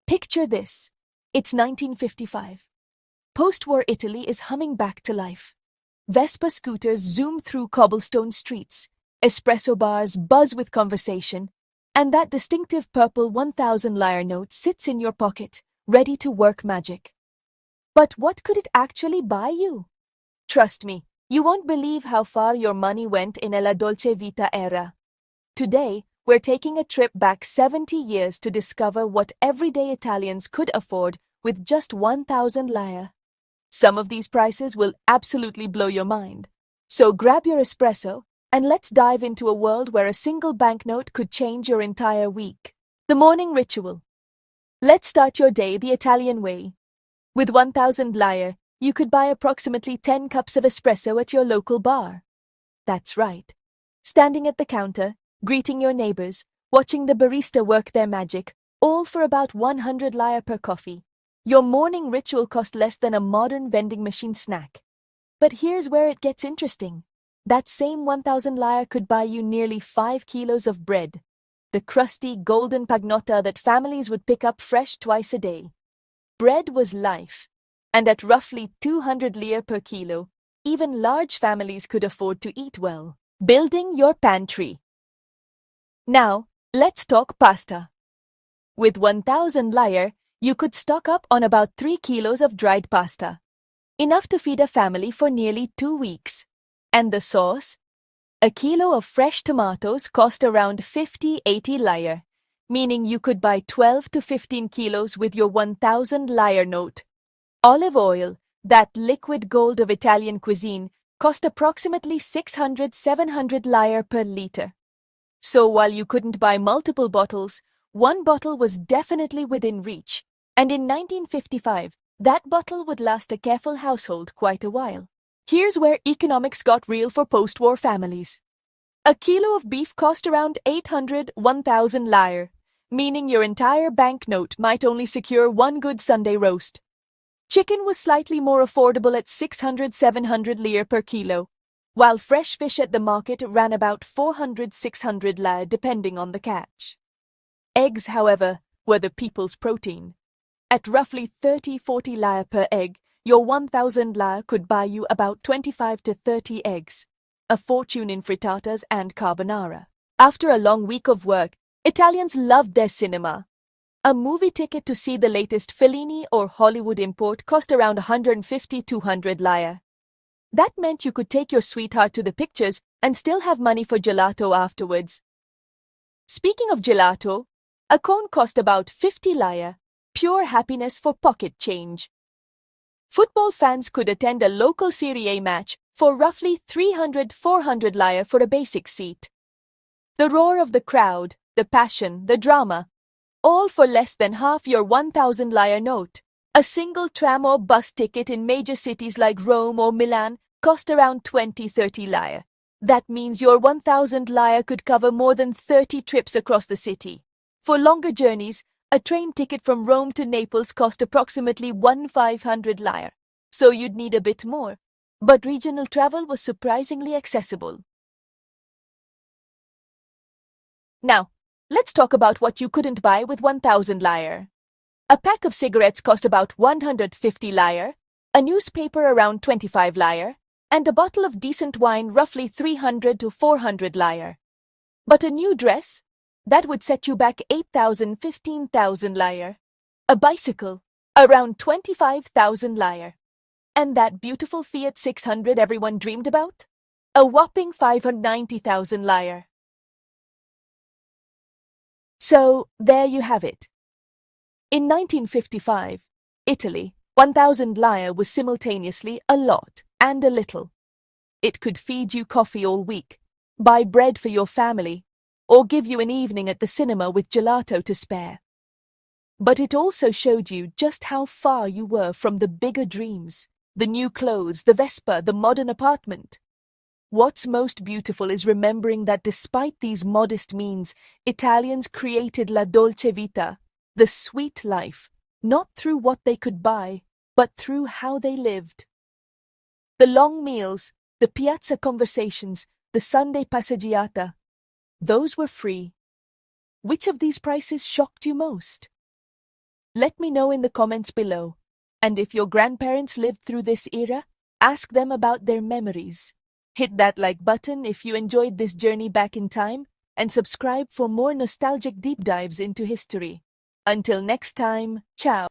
Picture this. It's 1955. Post-war Italy is humming back to life. Vespa scooters zoom through cobblestone streets, espresso bars buzz with conversation, and that distinctive purple 1,000 lire note sits in your pocket, ready to work magic. But what could it actually buy you? Trust me, you won't believe how far your money went in la dolce vita era. Today, we're taking a trip back 70 years to discover what everyday Italians could afford with just 1,000 lire. Some of these prices will absolutely blow your mind. So grab your espresso and let's dive into a world where a single banknote could change your entire week. The morning ritual. Let's start your day the Italian way. With 1,000 lire, you could buy approximately 10 cups of espresso at your local bar. That's right. Standing at the counter, greeting your neighbors, watching the barista work their magic, all for about 100 lire per coffee. Your morning ritual cost less than a modern vending machine snack. But here's where it gets interesting. That same 1,000 lire could buy you nearly 5 kilos of bread, the crusty golden pagnotta that families would pick up fresh twice a day. Bread was life, and at roughly 200 lire per kilo, even large families could afford to eat well. Building your pantry. Now, let's talk pasta. With 1,000 lire, you could stock up on about 3 kilos of dried pasta, enough to feed a family for nearly 2 weeks. And the sauce? A kilo of fresh tomatoes cost around 50-80 lire, meaning you could buy 12 to 15 kilos with your 1,000 lire note. Olive oil, that liquid gold of Italian cuisine, cost approximately 600-700 lire per liter. So while you couldn't buy multiple bottles, one bottle was definitely within reach, and in 1955, that bottle would last a careful household quite a while. Here's where economics got real for post-war families. A kilo of beef cost around 800-1,000 lire, meaning your entire banknote might only secure one good Sunday roast. Chicken was slightly more affordable at 600-700 lire per kilo, while fresh fish at the market ran about 400-600 lire depending on the catch. Eggs, however, were the people's protein. At roughly 30-40 lire per egg, your 1,000 lire could buy you about 25 to 30 eggs, a fortune in frittatas and carbonara. After a long week of work, Italians loved their cinema. A movie ticket to see the latest Fellini or Hollywood import cost around 150-200 lire. That meant you could take your sweetheart to the pictures and still have money for gelato afterwards. Speaking of gelato, a cone cost about 50 lire, pure happiness for pocket change. Football fans could attend a local Serie A match for roughly 300-400 lire for a basic seat. The roar of the crowd, the passion, the drama, all for less than half your 1,000 lire note. A single tram or bus ticket in major cities like Rome or Milan cost around 20-30 lire. That means your 1,000 lire could cover more than 30 trips across the city. For longer journeys, a train ticket from Rome to Naples cost approximately 1,500 lire, so you'd need a bit more. But regional travel was surprisingly accessible. Now, let's talk about what you couldn't buy with 1,000 lire. A pack of cigarettes cost about 150 lire, a newspaper around 25 lire, and a bottle of decent wine roughly 300 to 400 lire. But a new dress? That would set you back 8,000-15,000 lire. A bicycle? Around 25,000 lire. And that beautiful Fiat 600 everyone dreamed about? A whopping 590,000 lire. So, there you have it. In 1955, Italy, 1,000 lire was simultaneously a lot and a little. It could feed you coffee all week, buy bread for your family, or give you an evening at the cinema with gelato to spare. But it also showed you just how far you were from the bigger dreams, the new clothes, the Vespa, the modern apartment. What's most beautiful is remembering that despite these modest means, Italians created la dolce vita, the sweet life, not through what they could buy, but through how they lived. The long meals, the piazza conversations, the Sunday passeggiata, those were free. Which of these prices shocked you most? Let me know in the comments below. And if your grandparents lived through this era, ask them about their memories. Hit that like button if you enjoyed this journey back in time, and subscribe for more nostalgic deep dives into history. Until next time, ciao.